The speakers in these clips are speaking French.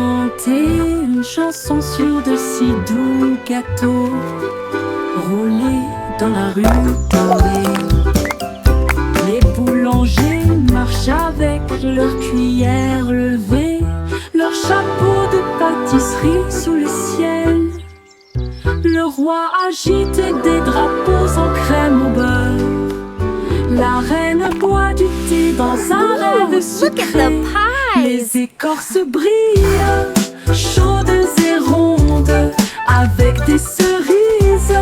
chanter une chanson sur de si doux gâteaux, roulés dans la rue dorée. Les boulangers marchent avec leurs cuillères levées, leurs chapeaux de pâtisserie sous le ciel. Le roi agite des drapeaux en crème au beurre. La reine boit du thé dans un rêve sucré. Les écorces brillent, chaudes et rondes, avec des cerises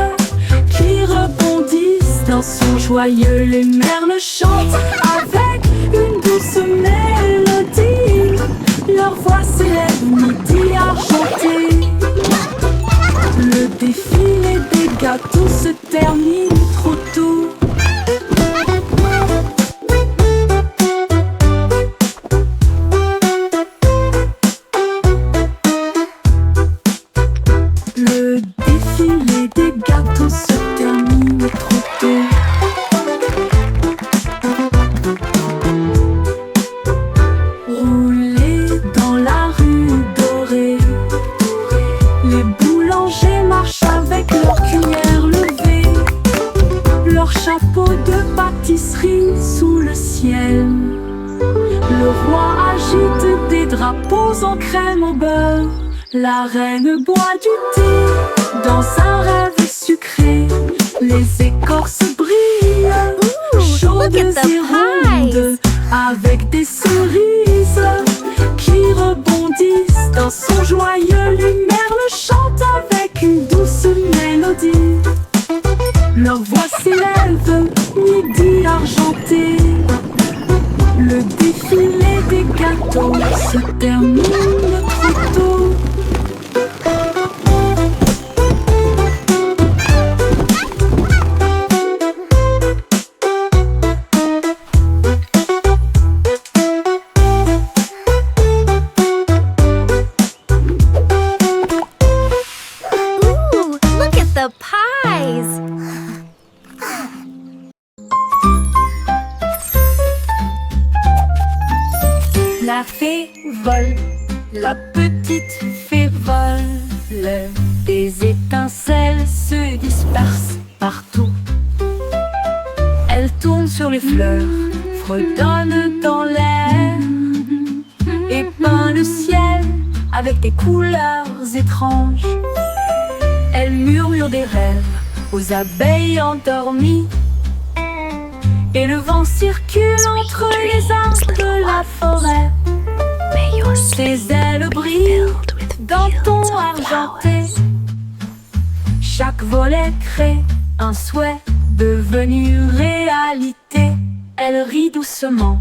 qui rebondissent dans son joyeux. Les merles chantent avec une douce mélodie, leur voix s'élève midi argenté. Le défilé des gâteaux se termine trop tôt. Le défilé des gâteaux se termine trop tôt. Rouler dans la rue dorée, les boulangers marchent avec leurs cuillères levées, leurs chapeaux de pâtisserie sous le ciel. Le roi agite des drapeaux en crème au beurre. La reine boit du thé dans un rêve sucré. Les écorces brillent, chaudes et rondes, avec des cerises qui rebondissent dans son joyeux. Les merles chantent avec une douce mélodie, leur voix s'élève midi argenté. Le défilé des gâteaux se termine trop tôt. The pies! La fée vole, la petite fée vole. Des étincelles se dispersent partout. Elle tourne sur les fleurs, fredonne dans l'air et peint le ciel avec des couleurs étranges. Elle murmure des rêves aux abeilles endormies, et le vent circule entre les arbres de la forêt. Ses ailes brillent d'un ton argenté. Chaque volet crée un souhait devenu réalité. Elle rit doucement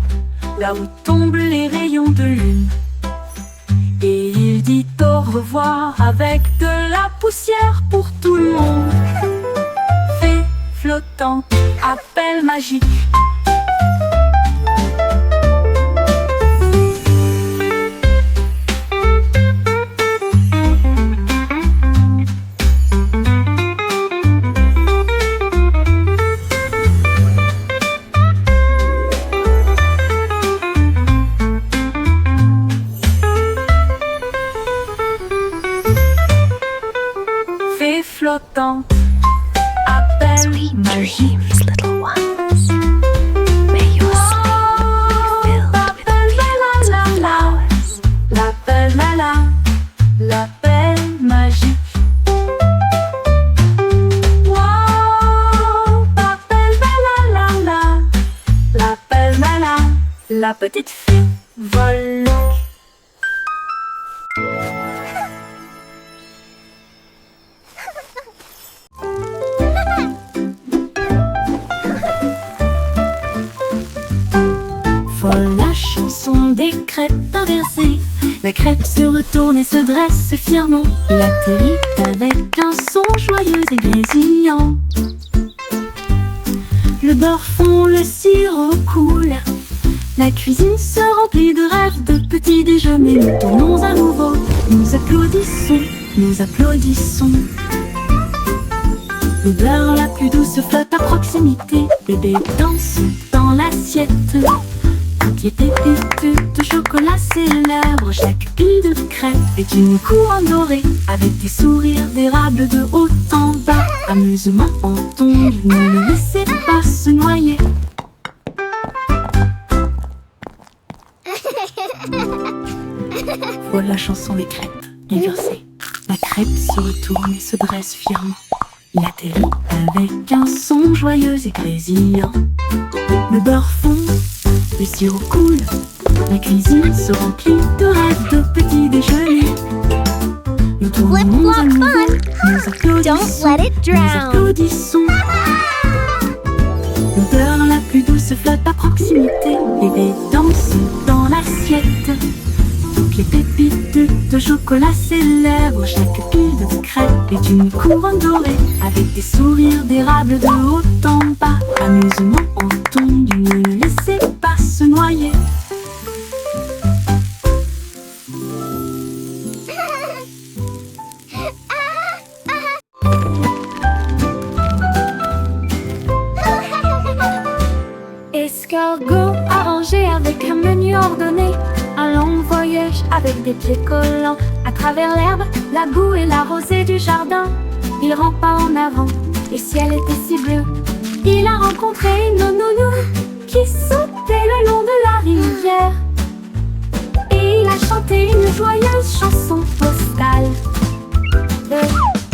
là où tombent les rayons de lune, et il dit au revoir avec de la poussière pour tout le monde. Fée flottante, appel magique. Flottante, appel magique. Little ones. May your sleep be filled with beautiful flowers. L'appel l'appel magique. Wow, l'appel la petite fée vole. Folle la chanson des crêpes inversées. La crêpe se retourne et se dresse fièrement. Il atterrit avec un son joyeux et grésillant. Le beurre fond, le sirop coule. La cuisine se remplit de rêves, de petits déjeuners. Nous tournons à nouveau, nous applaudissons, nous applaudissons. L'odeur la plus douce flotte à proximité. Bébé danse dans l'assiette. Toutes les pépites de chocolat célèbrent chaque pile de crème. crêpes est une couronne dorée avec des sourires d'érable de haut en bas. Amusement en tombe, ne le laissez pas se noyer. Voilà la chanson des crêpes, les versets. La crêpe se retourne et se dresse fièrement. Il atterrit avec un son joyeux et grésillant. Le beurre fond, le sirop coule. La cuisine se remplit de rêves de petits déjeuners. Nous tournons à nouveau, nous applaudissons, nous applaudissons. L'odeur la plus douce flotte à proximité. Bébé danse dans l'assiette. Toutes les pépites de chocolat célèbrent. Chaque pile de crêpes est une couronne dorée avec des sourires d'érable de haut en bas. Amusement en tombe, ne le laissez pas se noyer. Escargot arrangé avec un menu ordonné. Un long voyage avec des pieds collants à travers l'herbe, la boue et la rosée du jardin. Il rampa en avant, le ciel était si bleu. Il a rencontré une nounou qui sautait le long de la rivière. Et il a chanté une joyeuse chanson postale.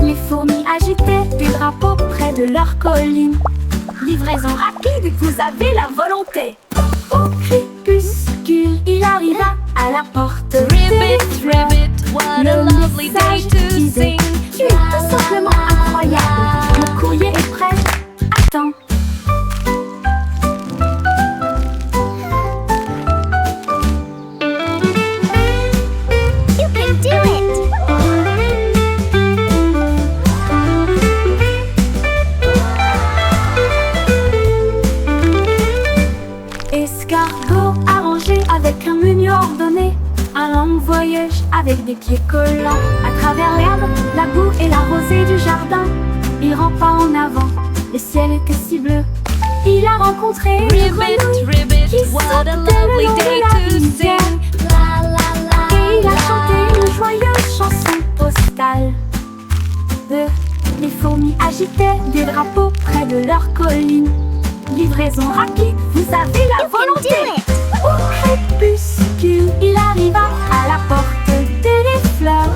Les fourmis agitaient des drapeaux près de leur colline. Livraison rapide, vous avez la volonté. Au crépuscule, il arriva à la porte. Ribbit, ribbit, what a lovely day to sing. Tu es tout simplement incroyable. Le courrier est prêt. Attends. You can do it! Escargot arrangé avec un menu ordonné. Un long voyage avec des pieds collants à travers l'herbe, la boue et la rosée du jardin. Il rampa en avant, le ciel était si bleu. Il a rencontré une Ribbit, grenouille ribbit, qui what sautait a le lovely long de day la to rivière. sing. La la la. Et il a chanté une joyeuse chanson postale. Les fourmis agitaient des drapeaux près de leur colline. Livraison rapide, vous avez la volonté. Au crépuscule, il arriva à la porte des fleurs.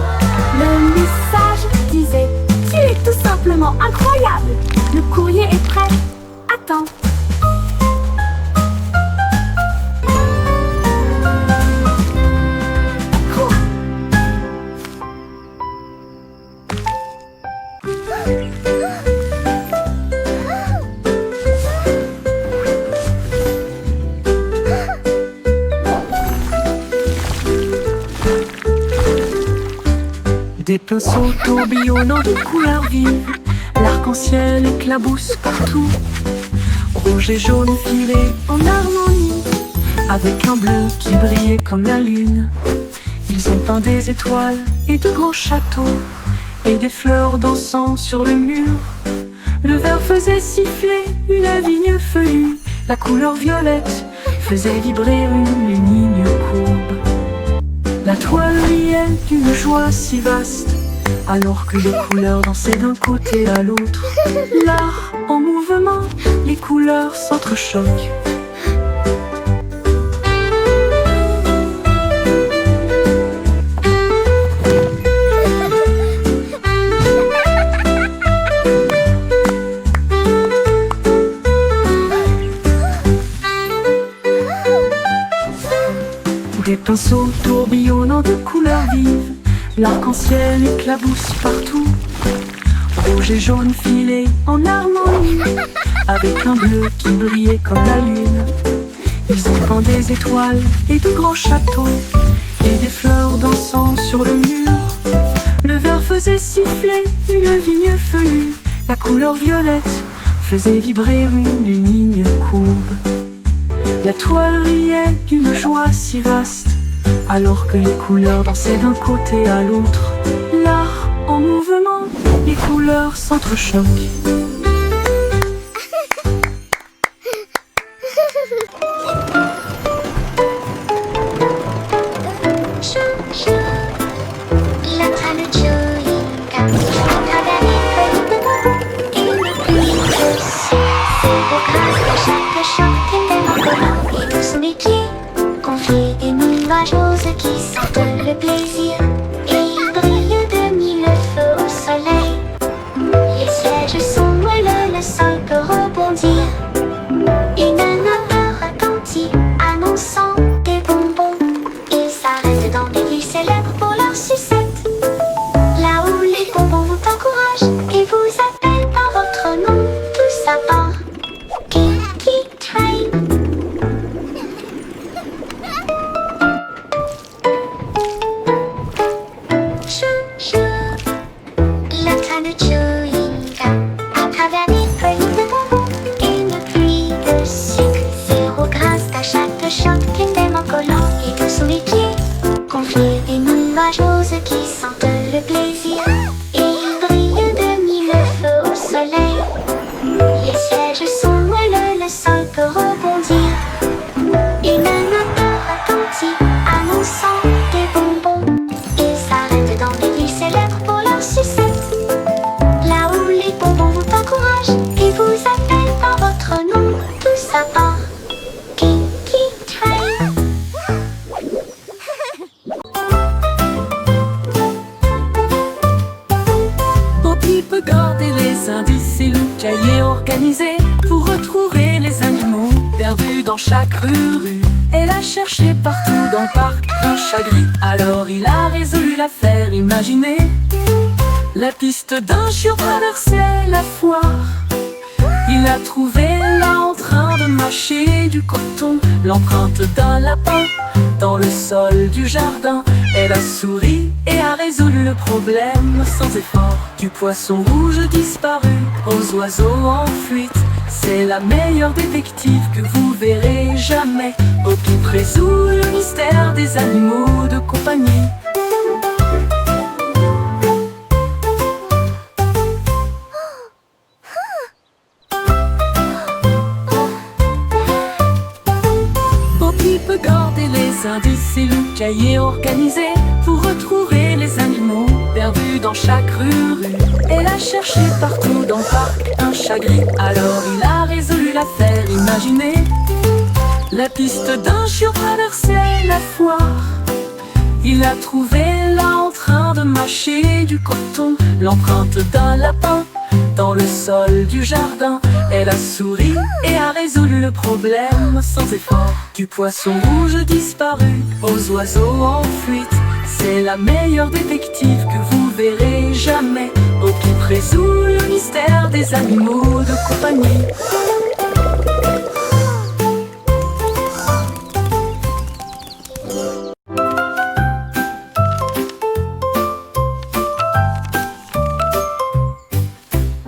Le message disait: tu es tout simplement incroyable. Le courrier est prêt. Attends. Cours. Des pinceaux tourbillonnant de couleurs vives, l'arc-en-ciel éclabousse partout. Rouge et jaune filés en harmonie, avec un bleu qui brillait comme la lune. Ils ont peint des étoiles et de grands châteaux, et des fleurs dansant sur le mur. Le verre faisait siffler une vigne feuillue, la couleur violette faisait vibrer une ligne courbe. La toile riait d'une joie si vaste, alors que les couleurs dansaient d'un côté à l'autre. L'art en mouvement, les couleurs s'entrechoquent. Des pinceaux tourbillonnant de couleurs vives, l'arc-en-ciel éclabousse partout. Rouge et jaune filés en harmonie, avec un bleu qui brillait comme la lune. Ils ont peint des étoiles et de grands châteaux, et des fleurs dansant sur le mur. Le verre faisait siffler une vigne feuillue, la couleur violette faisait vibrer une ligne courbe. La toile riait d'une joie si vaste, alors que les couleurs dansaient d'un côté à l'autre. L'art en mouvement, les couleurs s'entrechoquent. chaque rue. Elle a cherché partout dans le parc un chat gris. Alors il a résolu l'affaire, imaginez. La piste d'un chiot traversait la foire. Il a trouvé là en train de mâcher du coton l'empreinte d'un lapin dans le sol du jardin. Elle a souri et a résolu le problème sans effort. Du poisson rouge disparu aux oiseaux en fuite. C'est la meilleure détective que vous verrez jamais. Au-qui résout le mystère des animaux de compagnie. Au-qui peut garder les indices et le cahier organisé pour retrouver les animaux perdus dans chaque rue. Elle a cherché partout dans le parc un chat gris. Alors il a résolu l'affaire, imaginez. La piste d'un chiot traversait la foire. Il a trouvé là en train de mâcher du coton l'empreinte d'un lapin dans le sol du jardin. Elle a souri et a résolu le problème sans effort. Du poisson rouge disparu aux oiseaux en fuite. C'est la meilleure détective que vous verrez jamais. Au-qui résout le mystère des animaux de compagnie.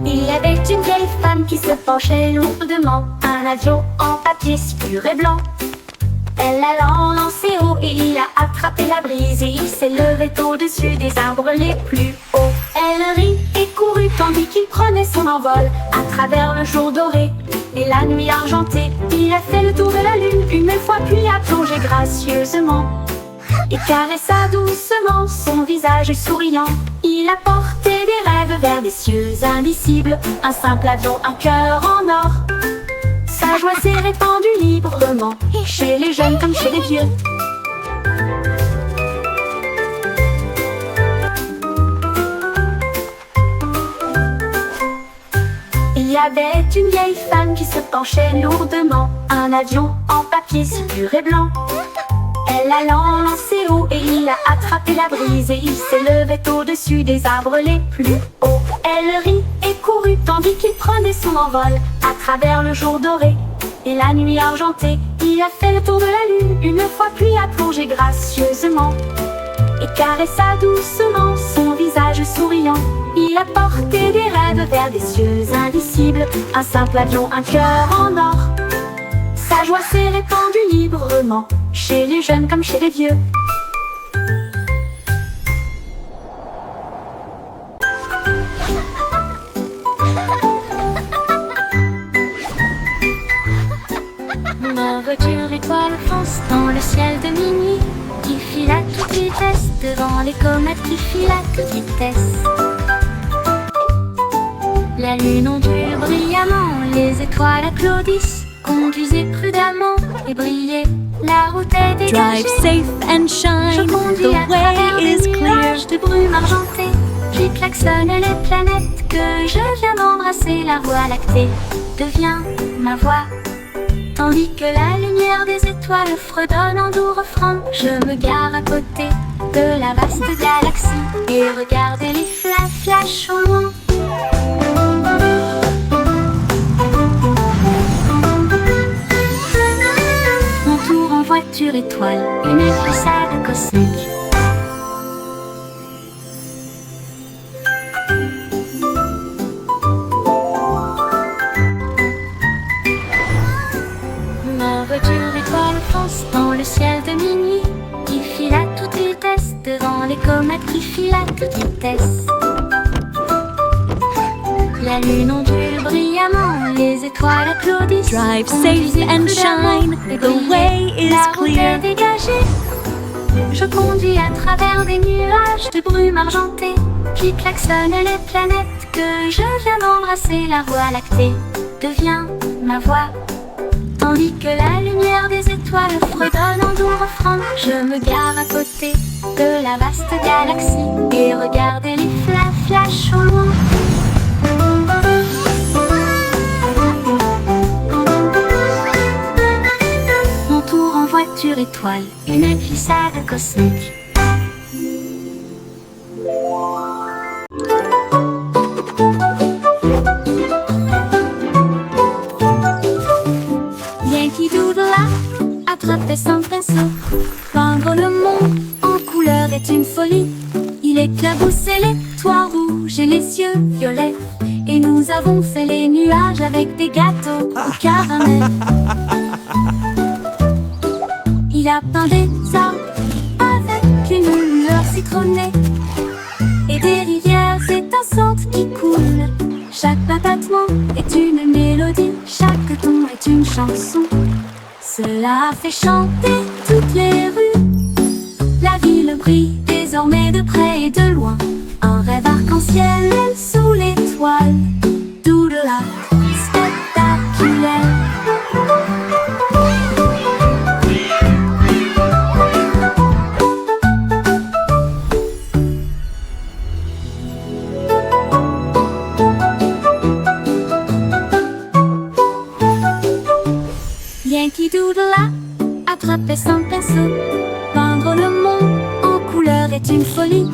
Il y avait une vieille femme qui se penchait lourdement. Un avion en papier si pur et blanc. Elle l'a lancé haut et il a attrapé la brise. Et il s'est levé au-dessus des arbres les plus hauts. Elle rit et courut tandis qu'il prenait son envol à travers le jour doré et la nuit argentée. Il a fait le tour de la lune une fois puis a plongé gracieusement et caressa doucement son visage souriant. Il a porté des rêves vers des cieux indicibles. Un simple avion, un cœur en or. Sa joie s'est répandue librement, chez les jeunes comme chez les vieux. Il y avait une vieille femme qui se penchait lourdement. Un avion en papier si pur et blanc. Elle l'a lancé haut et il a attrapé la brise. Et il s'est levé au-dessus des arbres les plus hauts. Elle rit et courut tandis qu'il prenait son envol à travers le jour doré et la nuit argentée. Il a fait le tour de la lune une fois puis a plongé gracieusement et caressa doucement son visage souriant. Il a porté des rêves vers des cieux indicibles. Un simple avion, un cœur en or. Sa joie s'est répandue librement, chez les jeunes comme chez les vieux. Ma voiture étoile fonce dans le ciel de minuit, qui file à toute vitesse devant les comètes qui filent à toute vitesse. La lune ondule brillamment, les étoiles applaudissent. Conduisez prudemment et brillez, la route est dégagée. Drive safe and shine, Je conduis the à travers way des is clear. nuages de brume argentée. Puis klaxonne les planètes que je viens d'embrasser. La voie lactée devient ma voix, tandis que la lumière des étoiles fredonne en doux refrain. Je me gare à côté de la vaste galaxie et regardez les flash au loin. Mon tour en voiture étoile, une glissade cosmique. Ma voiture étoile fonce dans le ciel de minuit, qui file à toute vitesse devant les comètes qui filent à toute vitesse. La lune ondule brillamment, les étoiles applaudissent. Drive Conduisez safe and prudemment shine, et the brillez, way is la route clear. est dégagée. Je conduis à travers des nuages de brume argentée, qui klaxonnent les planètes que je viens d'embrasser. La voie lactée devient ma voix, tandis que la lumière des étoiles fredonne en doux refrain. Je me gare à côté de la vaste galaxie et regardez les flash au loin. étoile, une glissade cosmique. Yankee Doodle a attrapé son pinceau. Peindre le monde en couleur est une folie. Il éclaboussait les toits rouges et les cieux violets. Et nous avons fait les nuages avec des gâteaux au caramel. Il a peint des arbres avec une lueur citronnée et des rivières étincelantes qui coulent. Chaque battement est une mélodie, chaque ton est une chanson. Cela a fait chanter toutes les rues. La ville brille désormais de près et de loin. Un rêve arc-en-ciel sous l'étoile. Doodle art spectaculaire. Yankee Doodle a attrapé son pinceau. Peindre le monde en couleur est une folie.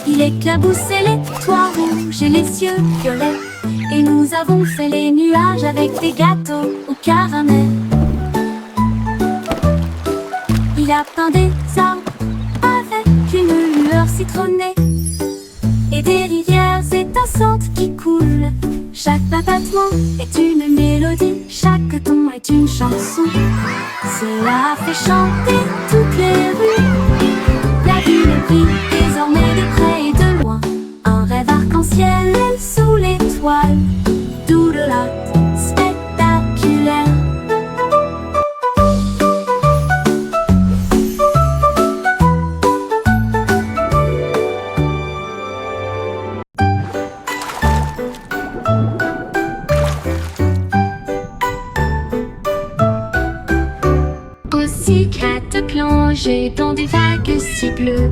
Il éclaboussait les toits rouges et les cieux violets. Et nous avons fait les nuages avec des gâteaux au caramel. Il a peint des arbres avec une lueur citronnée et des rivières étincelantes qui coulent. Chaque battement est une mélodie, chaque ton est une chanson. Cela a fait chanter toutes les rues. La ville brille désormais de près et de loin. Un rêve arc-en-ciel sous l'étoile. Doodle art spectaculaire. Psychiatre plongé dans des vagues si bleues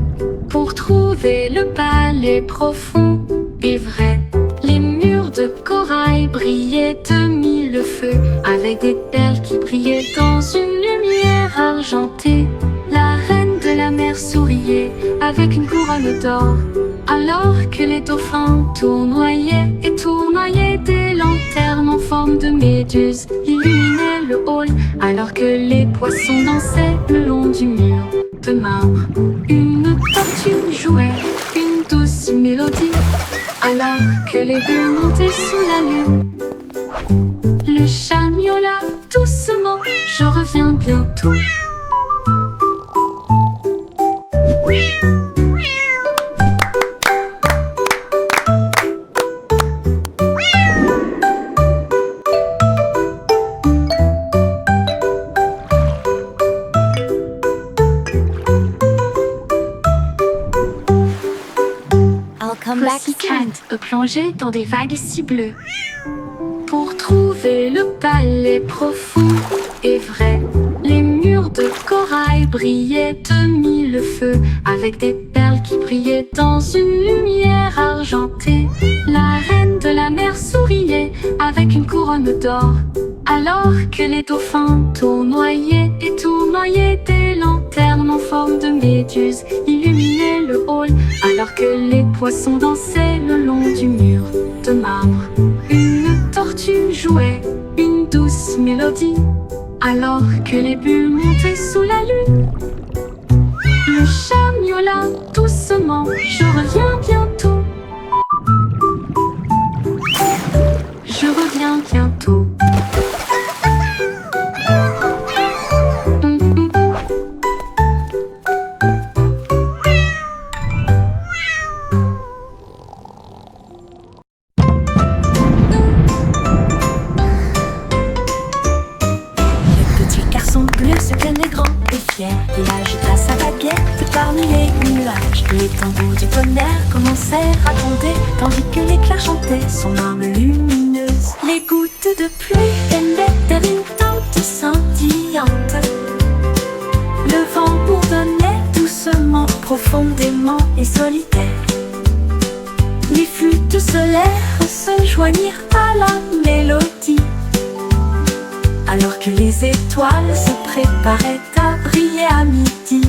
pour trouver le palais profond et vrai. Les murs de corail brillaient de mille feux avec des perles qui brillaient dans une lumière argentée. La reine de la mer souriait avec une couronne d'or alors que les dauphins tournoyaient et tournoyaient. Des lanternes en forme de méduse illuminaient le hall alors que les poissons dansaient le long du mur de marbre. Une tortue jouait une douce mélodie alors que les bulles montaient sous la lune. Le chat miaula doucement, je reviens bientôt. Pussycat plongé dans des vagues si bleues pour trouver le palais profond et vrai. Les murs de corail brillaient de mille feux avec des perles qui brillaient dans une lumière argentée. La reine de la mer souriait avec une couronne d'or alors que les dauphins tournoyaient et tournoyaient. Des lanternes en forme de méduse illuminaient le hall alors que les poissons dansaient le long du mur de marbre. Une tortue jouait une douce mélodie alors que les bulles montaient sous la lune. Le chat miaula doucement, je reviens bientôt. Je reviens bientôt. Il agita sa baguette parmi les nuages. Les tambours du tonnerre commencèrent à gronder tandis que l'éclair chantait son arme lumineuse. Les gouttes de pluie émettaient une teinte scintillante. Le vent bourdonnait doucement, profondément et solitaire. Les flûtes solaires se joignirent à la mélodie alors que les étoiles se préparaient à briller à midi.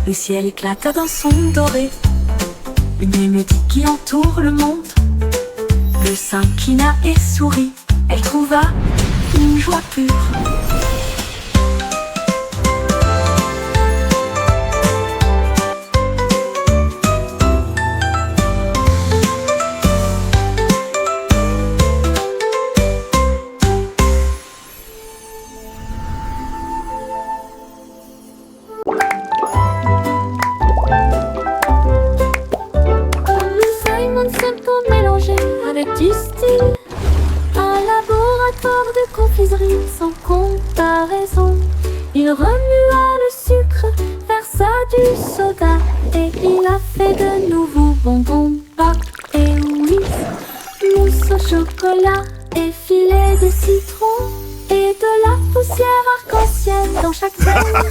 Le ciel éclata d'un son doré, une mélodie qui entoure le monde. Le s'inclina et sourit, elle trouva une joie pure. Avec du style, un laboratoire de confiserie sans comparaison. Il remua le sucre, versa du soda et il a fait de nouveaux bonbons, pop et whisk, mousse au chocolat et filet de citron et de la poussière arc-en-ciel dans chaque veine.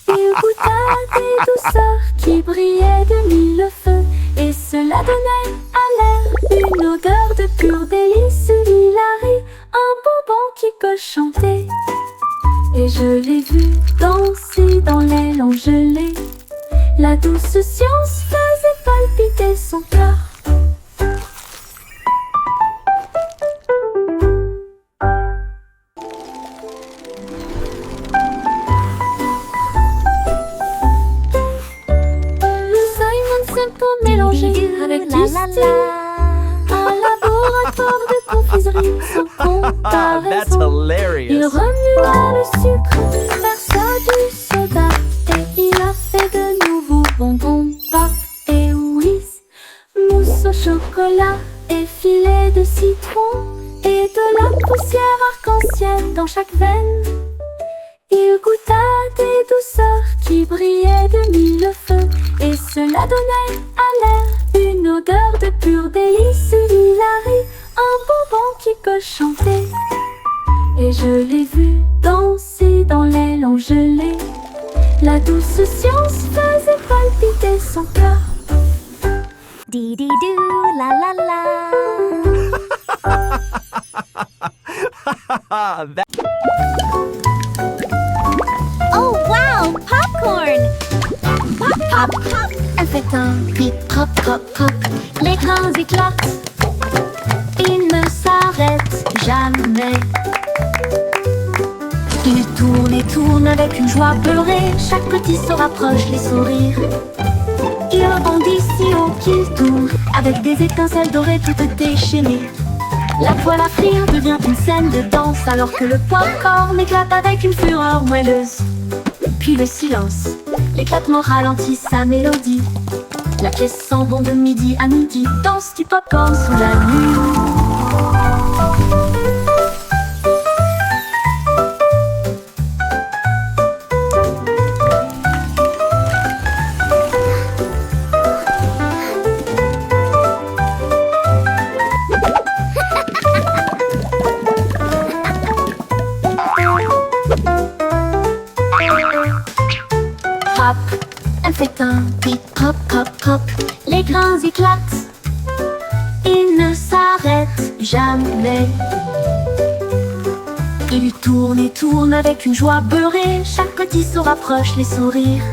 Il goûta des douceurs qui brillaient de mille feux et cela donnait à l'air une odeur de pur délice. Hilary, un bonbon qui peut chanter. Et je l'ai vu danser dans l'aile engelée. La douce science faisait palpiter son cœur. Avec du style, un laboratoire de confiserie sans That's comparaison. hilarious. Il remua le sucre, versa du soda et il a fait de nouveaux bonbons, pop et whisk, mousse au chocolat et filet de citron et de la poussière arc-en-ciel dans chaque veine. Il goûta des douceurs qui brillaient de mille feux et cela donnait à l'air une odeur de pur délice. Hilary, un bonbon qui peut chanter. Et je l'ai vu danser dans l'aile engelée. La douce science faisait palpiter son cœur. Dee-dee-doo, la la la. Oh wow, popcorn! Pop, pop, pop. Elle fait un bip, pop, pop, pop. L'écran éclate. Il ne s'arrête jamais. Il tourne et tourne avec une joie beurrée. Chaque petit se rapproche, les sourires. Il rebondit si haut qu'il tourne, avec des étincelles dorées toutes déchaînées. La poêle à frire devient une scène de danse, alors que le popcorn éclate avec une fureur moelleuse. Puis le silence, l'éclatement ralentit sa mélodie. La pièce sent bon de midi à midi, danse du popcorn sous la lune. Pop, elle fait un beat, pop, pop, pop. Les grains éclatent, ils ne s'arrêtent jamais. Il tourne et tourne avec une joie beurrée. Chaque petit se rapproche, les sourires.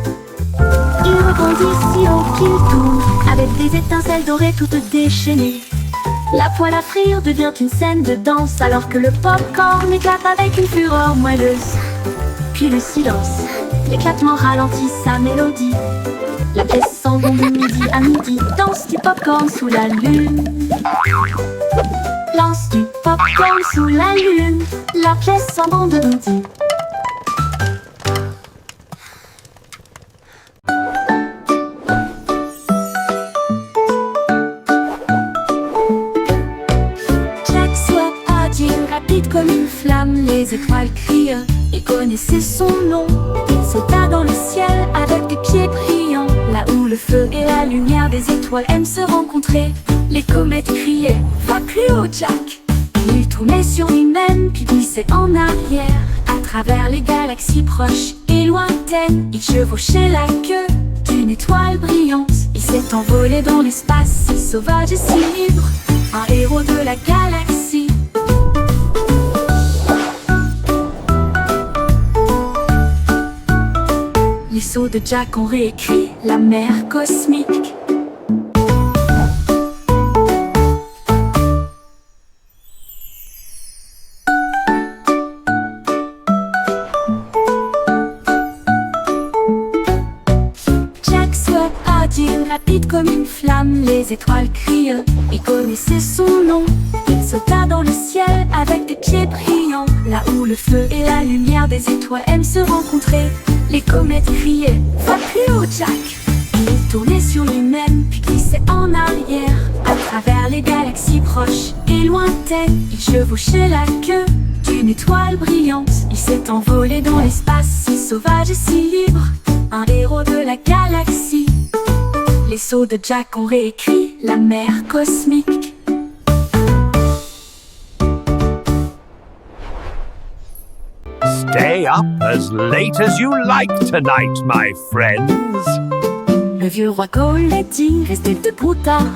Il rebondit si haut qu'il tourne, avec des étincelles dorées toutes déchaînées. La poêle à frire devient une scène de danse, alors que le popcorn éclate avec une fureur moelleuse. Puis le silence, l'éclatement ralentit sa mélodie. La pièce sent bon de midi à midi, danse du popcorn sous la lune. Lance du popcorn sous la lune, la pièce sent bon de midi. Jack soit agile, rapide comme une flamme, les étoiles crient, il connaissait son nom. Il sauta dans le ciel avec des pieds brillants, là où le feu et la lumière des étoiles aiment se rencontrer. Les comètes criaient, va plus haut Jack. Il tournait sur lui-même puis glissait en arrière, à travers les galaxies proches et lointaines. Il chevauchait la queue d'une étoile brillante. Il s'est envolé dans l'espace, si sauvage et si libre, un héros de la galaxie. Les sauts de Jack ont réécrit la mer cosmique. Jack soit agile, rapide comme une flamme, les étoiles crient et connaissaient son nom. Il sauta dans le ciel avec des pieds brillants, là où le feu et la lumière des étoiles aiment se rencontrer. Les comètes criaient « Va plus haut, Jack !» Il tournait sur lui-même, puis glissait en arrière. À travers les galaxies proches et lointaines, il chevauchait la queue d'une étoile brillante. Il s'est envolé dans l'espace, si sauvage et si libre, un héros de la galaxie. Les sauts de Jack ont réécrit la mer cosmique. Stay up as late as you like tonight, my friends. Le vieux roi Coletti restait debout tard,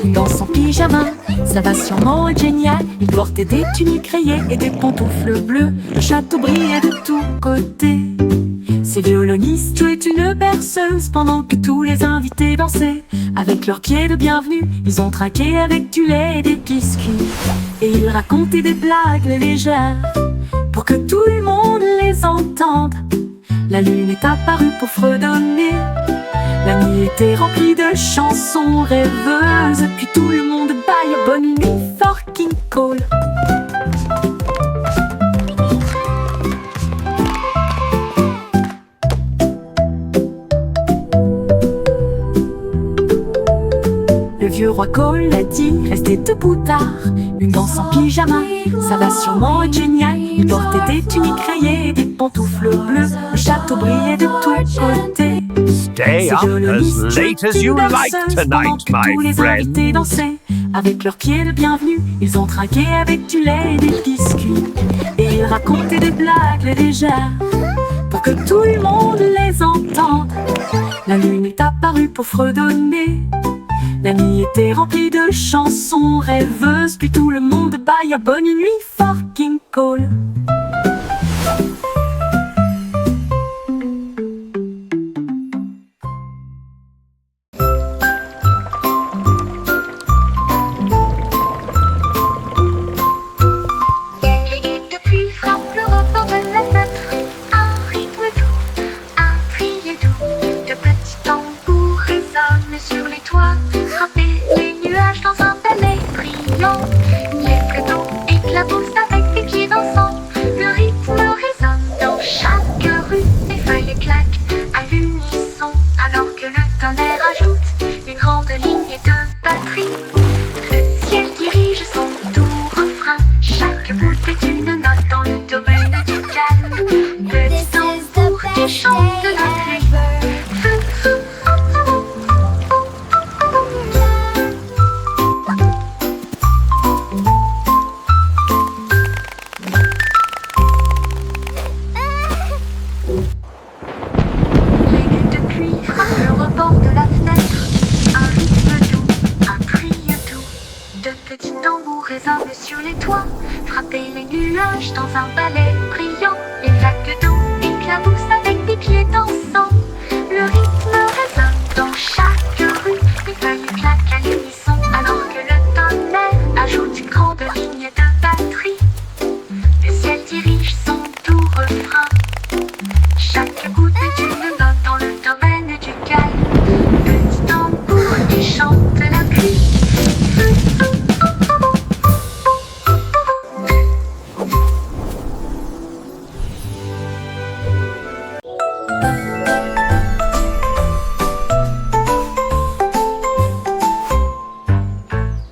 dans son pyjama. Ça va sûrement être génial. Il portait des tuniques rayées et des pantoufles bleues. Le château brillait de tous côtés. Ces violonistes jouaient une berceuse pendant que tous les invités dansaient. Avec leurs pieds de bienvenue, ils ont trinqué avec du lait et des biscuits. Et ils racontaient des blagues légères pour que tout le monde les entende. La lune est apparue pour fredonner. La nuit était remplie de chansons rêveuses. Puis tout le monde baille bonne nuit, fucking cool. Le vieux roi Coletti restait debout tard, une danse en pyjama. Ça va sûrement être génial. Il portait des tuniques rayées et des pantoufles bleues. Le château brillait de tous côtés. Stay up as late as you like tonight, tous my les invités friends. dansaient. Avec leurs pieds de bienvenue, ils ont trinqué avec du lait et des biscuits. Et ils racontaient des blagues légères pour que tout le monde les entende. La lune est apparue pour fredonner. La nuit était remplie de chansons rêveuses. Puis tout le monde baille bonne nuit, fucking cool. Depuis frappe le rebord de la fenêtre, un rythme doux, un cri doux. De petits tambours résonnent sur les toits, frapper les nuages dans un ballet brillant. Les fleurs d'eau éclaboussent avec des pieds dansants. Le rythme résonne dans chaque rue, les feuilles claquent à l'unisson, alors que le tonnerre ajoute une grande ligne de batterie. Le ciel dirige son doux refrain, chaque bout est une note dans le domaine du calme. Petit tambour qui chante la pluie. Les gouttes de pluie frappent le rebord de la fenêtre. Un rythme doux, un cri doux. De petits tambours résonnent sur les toits, frapper les nuages dans un ballet brillant. Les vagues d'eau éclaboussent avec des pieds dansants. Le rythme résonne dans chaque rue, les feuilles claquent à l'unisson, alors que le tonnerre ajoute une grande ligne de batterie. Le ciel dirige son doux refrain. Chaque goutte est une note dans le domaine du calme. Petit tambour qui chante la pluie.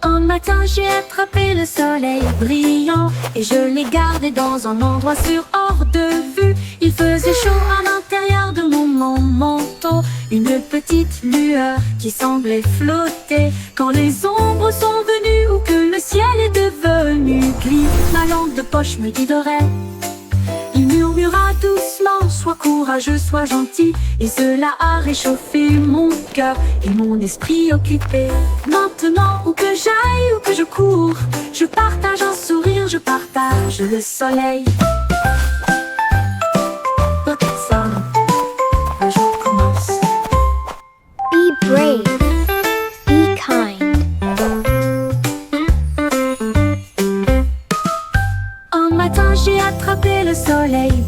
Un matin j'ai attrapé le soleil brillant et je l'ai gardé dans un endroit sûr hors de vue. Il faisait chaud à l'intérieur de mon manteau, une petite lueur qui semblait flotter. Quand les ombres sont venues ou que le ciel est devenu gris, ma lampe de poche me guiderait. Il murmura doucement, sois courageux, sois gentil. Et cela a réchauffé mon cœur et mon esprit occupé. Maintenant, où que j'aille, où que je cours, je partage un sourire, je partage le soleil. But some, un jour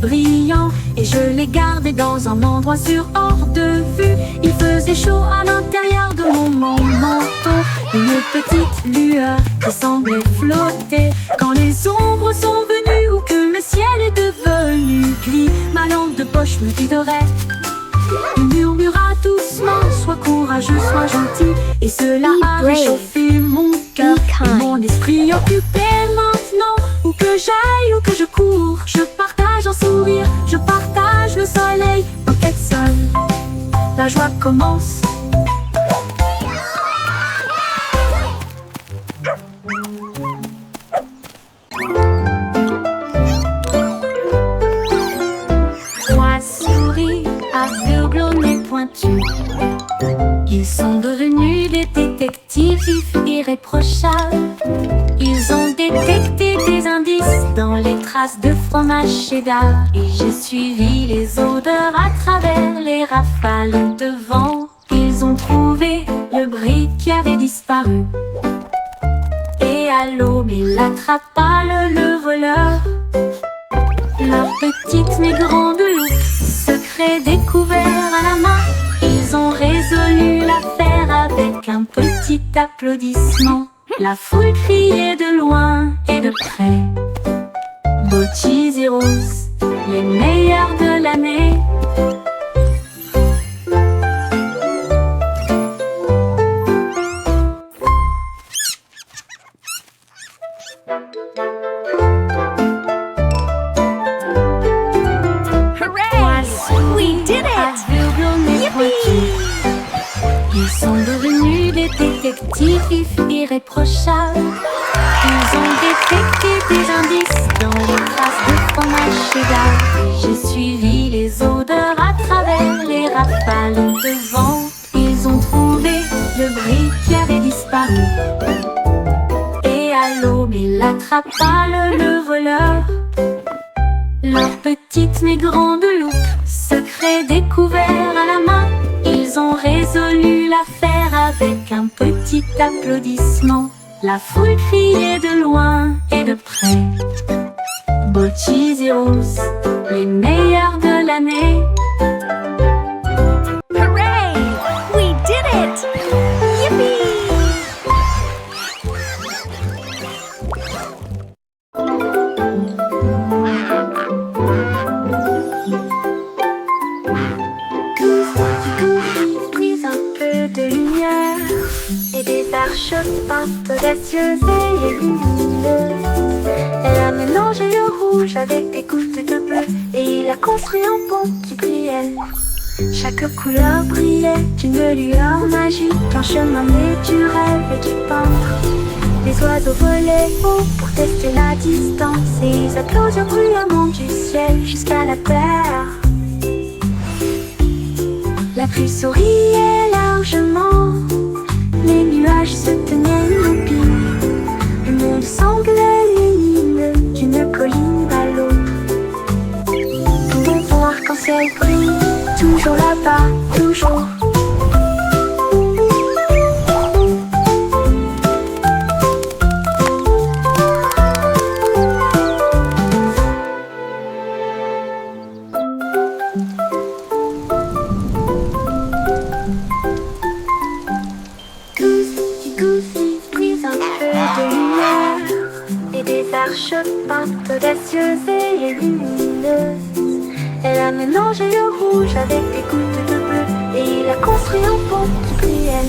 brillants. Et je les gardais dans un endroit sûr hors de vue. Il faisait chaud à l'intérieur de mon manteau. Une petite lueur qui semblait flotter. Quand les ombres sont venues ou que le ciel est devenu gris, ma lampe de poche me guiderait. Il murmura doucement, sois courageux, sois gentil. Et cela a réchauffé mon cœur et mon esprit occupé maintenant. Où que j'aille, où que je cours, je partage un sourire, je partage le soleil. En quête seule, la joie commence. Moi souris, aveugle au nez pointu. Ils sont devenus des détectives irréprochables. Ils ont détecté des indices dans les traces de fromage cheddar. Et j'ai suivi les odeurs à travers les rafales de vent. Ils ont trouvé le brick qui avait disparu. Et à l'aube, il attrapa le voleur. Leur petite mais grande loupe, secret découvert à la main. Ils ont résolu l'affaire avec un petit applaudissement. La foule criait de loin et de près. Beaux cheese et roses, les meilleurs de l'année. Ils sont devenus des détectives irréprochables. Ils ont détecté des indices dans les traces de fromage cheddar. Et j'ai suivi les odeurs à travers les rafales de vent. Ils ont trouvé le brick qui avait disparu. Et à l'aube, il attrapa le voleur. Leur petite mais grande loupe, secret découvert à la main. Ils ont résolu l'affaire avec un petit applaudissement. La foule criait de loin et de près. Beaux cheese et roses, les meilleurs de l'année. Hooray! We did it! Yippee! Et des arches peintes audacieuses et lumineuses. Elle a mélangé le rouge avec des gouttes de bleu. Et il a construit un pont qui brillait. Chaque couleur brillait d'une lueur magique. Un chemin né du rêve et du peintre. Les oiseaux volaient haut pour tester la distance. Et ils applaudirent bruyamment du ciel jusqu'à la terre. La pluie souriait largement. Les nuages se tenaient immobiles. Le monde semblait lumineux d'une colline à l'autre. Pouvons voir arc-en-ciel brille, toujours là-bas, toujours. Peintes audacieuses et lumineuses. Elle a mélangé le rouge avec des gouttes de bleu. Et il a construit un pont qui brillait.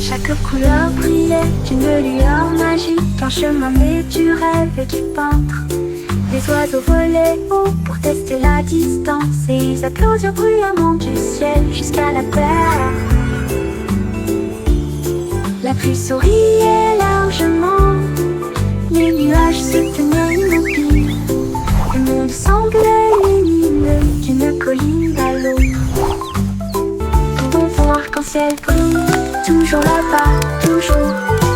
Chaque couleur brillait d'une lueur magique. Un chemin né du rêve et du peintre. Les oiseaux volaient haut pour tester la distance. Et ils applaudirent bruyamment du ciel jusqu'à la terre. La pluie souriait largement. Les nuages se tenaient immobiles. Le monde semblait lumineux d'une colline à l'autre. Pouvons voir arc-en-ciel brille, toujours là-bas, toujours.